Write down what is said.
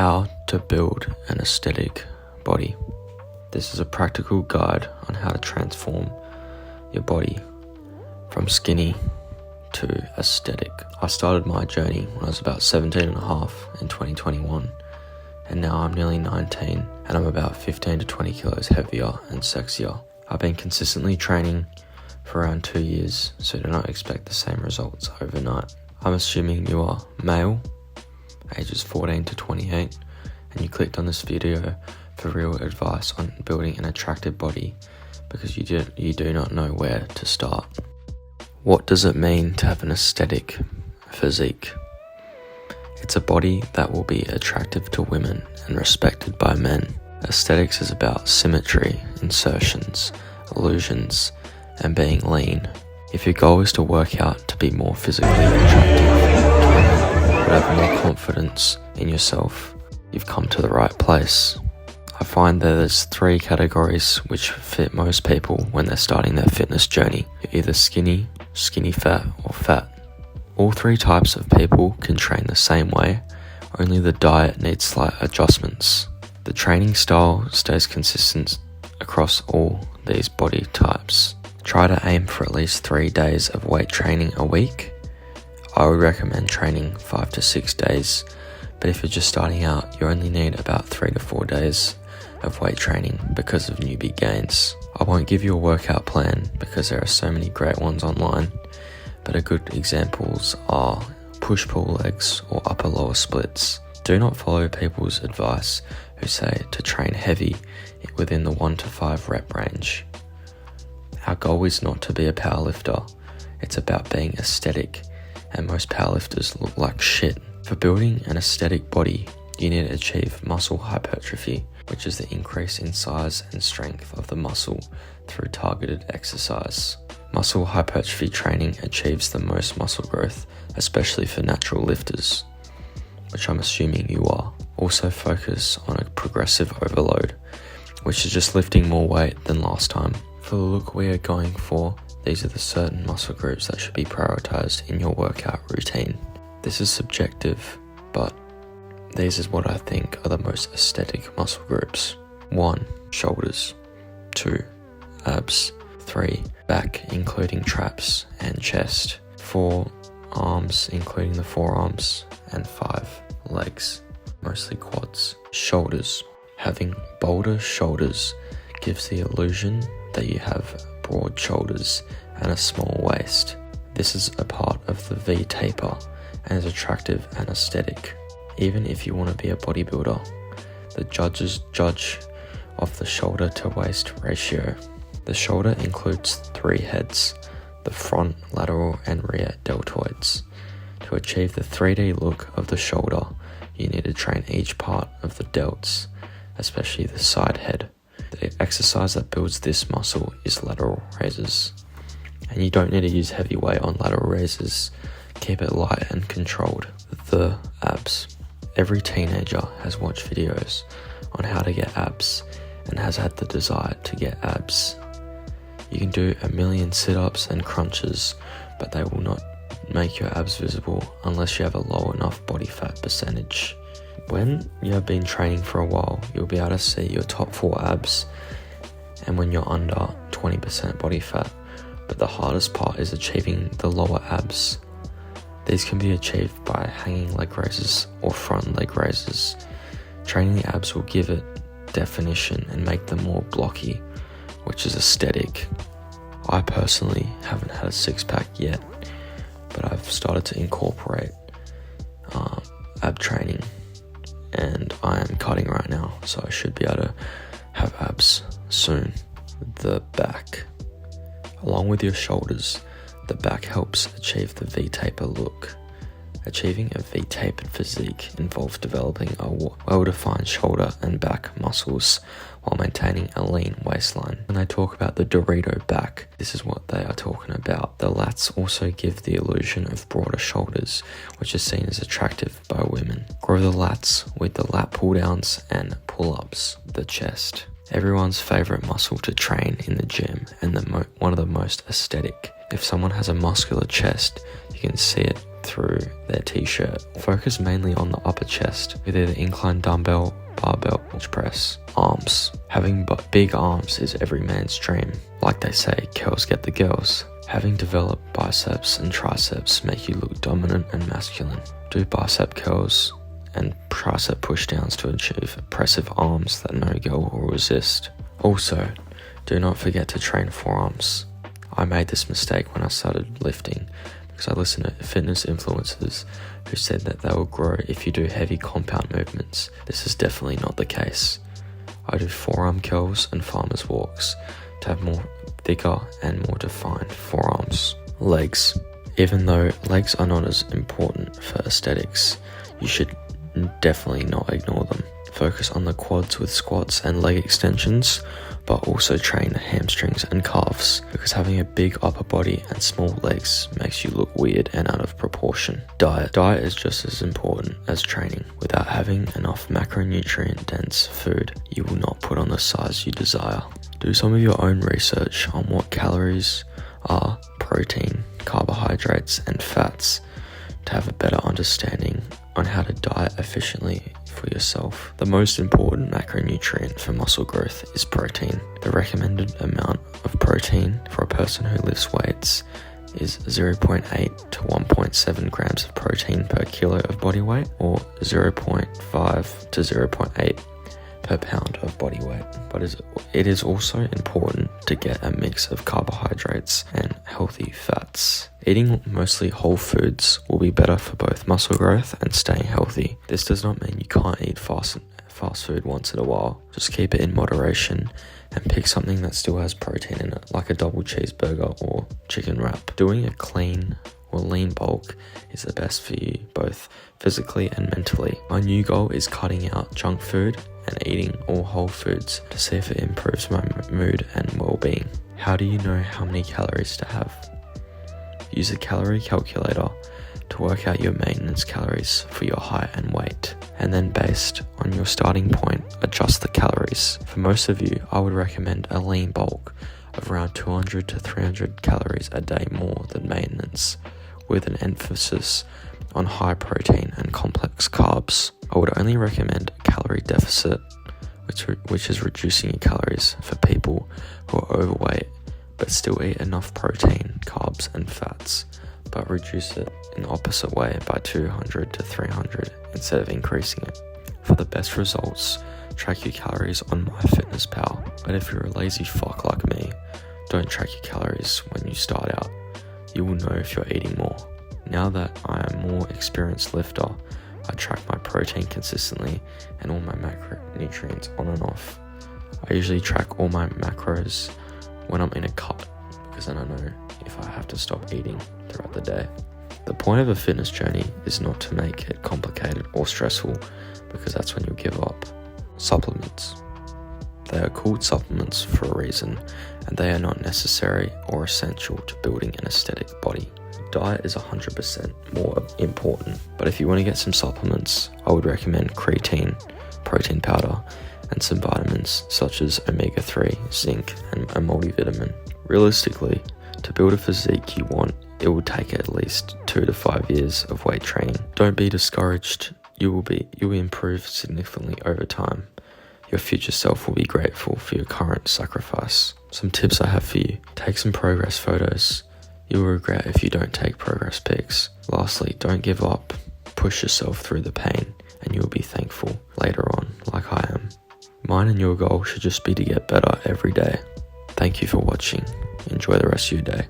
How to build an aesthetic body. This is a practical guide on how to transform your body from skinny to aesthetic. I started my journey when I was about 17 and a half in 2021, and now I'm nearly 19 and I'm about 15 to 20 kilos heavier and sexier. I've been consistently training for around 2 years, so do not expect the same results overnight. I'm assuming you are male, ages 14 to 28, and you clicked on this video for real advice on building an attractive body because you do not know where to start. What does it mean to have an aesthetic physique? It's a body that will be attractive to women and respected by men. Aesthetics is about symmetry, insertions, illusions, and being lean. If your goal is to work out to be more physically attractive, but have more confidence in yourself, you've come to the right place. I find that there's 3 categories which fit most people when they're starting their fitness journey. You're either skinny fat, or fat. All 3 types of people can train the same way, only the diet needs slight adjustments. The training style stays consistent across all these body types. Try to aim for at least 3 days of weight training a week. I would recommend training 5 to 6 days, but if you're just starting out, you only need about 3 to 4 days of weight training because of newbie gains. I won't give you a workout plan because there are so many great ones online, but a good examples are push-pull legs or upper-lower splits. Do not follow people's advice who say to train heavy within the 1 to 5 rep range. Our goal is not to be a powerlifter, it's about being aesthetic, and most powerlifters look like shit. For building an aesthetic body, you need to achieve muscle hypertrophy, which is the increase in size and strength of the muscle through targeted exercise. Muscle hypertrophy training achieves the most muscle growth, especially for natural lifters, which I'm assuming you are. Also focus on a progressive overload, which is just lifting more weight than last time. For the look we are going for, these are the certain muscle groups that should be prioritized in your workout routine. This is subjective, but these is what I think are the most aesthetic muscle groups. 1. Shoulders. 2. Abs. 3. Back, including traps and chest. 4. Arms, including the forearms. And 5. Legs, mostly quads. Shoulders. Having bolder shoulders gives the illusion that you have broad shoulders and a small waist. This is a part of the V taper and is attractive and aesthetic. Even if you want to be a bodybuilder, the judges judge off the shoulder to waist ratio. The shoulder includes 3 heads, the front, lateral and rear deltoids. To achieve the 3D look of the shoulder, you need to train each part of the delts, especially the side head. The exercise that builds this muscle is lateral raises. And you don't need to use heavy weight on lateral raises. Keep it light and controlled. The abs. Every teenager has watched videos on how to get abs and has had the desire to get abs. You can do 1,000,000 sit-ups and crunches, but they will not make your abs visible unless you have a low enough body fat percentage. When you have been training for a while, you'll be able to see your top 4 abs, and when you're under 20% body fat. But the hardest part is achieving the lower abs. These can be achieved by hanging leg raises or front leg raises. Training the abs will give it definition and make them more blocky, which is aesthetic. I personally haven't had a 6-pack yet, but I've started to incorporate ab training, and I am cutting right now, so I should be able to have abs soon. The back. Along with your shoulders, the back helps achieve the V-taper look. Achieving a V-tapered physique involves developing a well-defined shoulder and back muscles while maintaining a lean waistline. When they talk about the Dorito back, this is what they are talking about. The lats also give the illusion of broader shoulders, which is seen as attractive by women. Grow the lats with the lat pull-downs and pull-ups. The chest. Everyone's favorite muscle to train in the gym and one of the most aesthetic. If someone has a muscular chest, you can see it through their t-shirt. Focus mainly on the upper chest with either incline dumbbell, barbell, bench press, arms. Having big arms is every man's dream. Like they say, girls get the girls. Having developed biceps and triceps make you look dominant and masculine. Do bicep curls and tricep pushdowns to achieve impressive arms that no girl will resist. Also, do not forget to train forearms. I made this mistake when I started lifting because I listened to fitness influencers who said that they will grow if you do heavy compound movements. This is definitely not the case. I do forearm curls and farmer's walks to have more thicker and more defined forearms. Legs. Even though legs are not as important for aesthetics, you should definitely not ignore them. Focus on the quads with squats and leg extensions, but also train the hamstrings and calves, because having a big upper body and small legs makes you look weird and out of proportion. Diet is just as important as training. Without having enough macronutrient dense food, you will not put on the size you desire. Do some of your own research on what calories are, protein, carbohydrates, and fats to have a better understanding on how to diet efficiently for yourself. The most important macronutrient for muscle growth is protein. The recommended amount of protein for a person who lifts weights is 0.8 to 1.7 grams of protein per kilo of body weight, or 0.5 to 0.8 per pound of body weight. But it is also important to get a mix of carbohydrates and healthy fats. Eating mostly whole foods will be better for both muscle growth and staying healthy. This does not mean you can't eat fast food once in a while. Just keep it in moderation and pick something that still has protein in it, like a double cheeseburger or chicken wrap. Doing a clean or lean bulk is the best for you, both physically and mentally. My new goal is cutting out junk food and eating all whole foods to see if it improves my mood and well-being. How do you know how many calories to have? Use a calorie calculator to work out your maintenance calories for your height and weight, and then based on your starting point, adjust the calories. For most of you, I would recommend a lean bulk of around 200 to 300 calories a day more than maintenance, with an emphasis on high protein and complex carbs. I would only recommend a calorie deficit, which is reducing your calories for people who are overweight but still eat enough protein, carbs and fats, but reduce it in the opposite way by 200 to 300 instead of increasing it. For the best results, track your calories on MyFitnessPal. But if you're a lazy fuck like me, don't track your calories when you start out. You will know if you're eating more. Now that I am a more experienced lifter, I track my protein consistently and all my macronutrients on and off. I usually track all my macros when I'm in a cut, because then I know if I have to stop eating throughout the day. The point of a fitness journey is not to make it complicated or stressful, because that's when you'll give up. Supplements. They are called supplements for a reason, and they are not necessary or essential to building an aesthetic body. Diet is 100% more important, but if you want to get some supplements, I would recommend creatine, protein powder, and some vitamins such as omega-3, zinc, and a multivitamin. Realistically, to build a physique you want, it will take at least 2 to 5 years of weight training. Don't be discouraged. You will improve significantly over time. Your future self will be grateful for your current sacrifice. Some tips I have for you. Take some progress photos. You will regret if you don't take progress pics. Lastly, don't give up. Push yourself through the pain and you'll be thankful later on, like I am. Mine and your goal should just be to get better every day. Thank you for watching. Enjoy the rest of your day.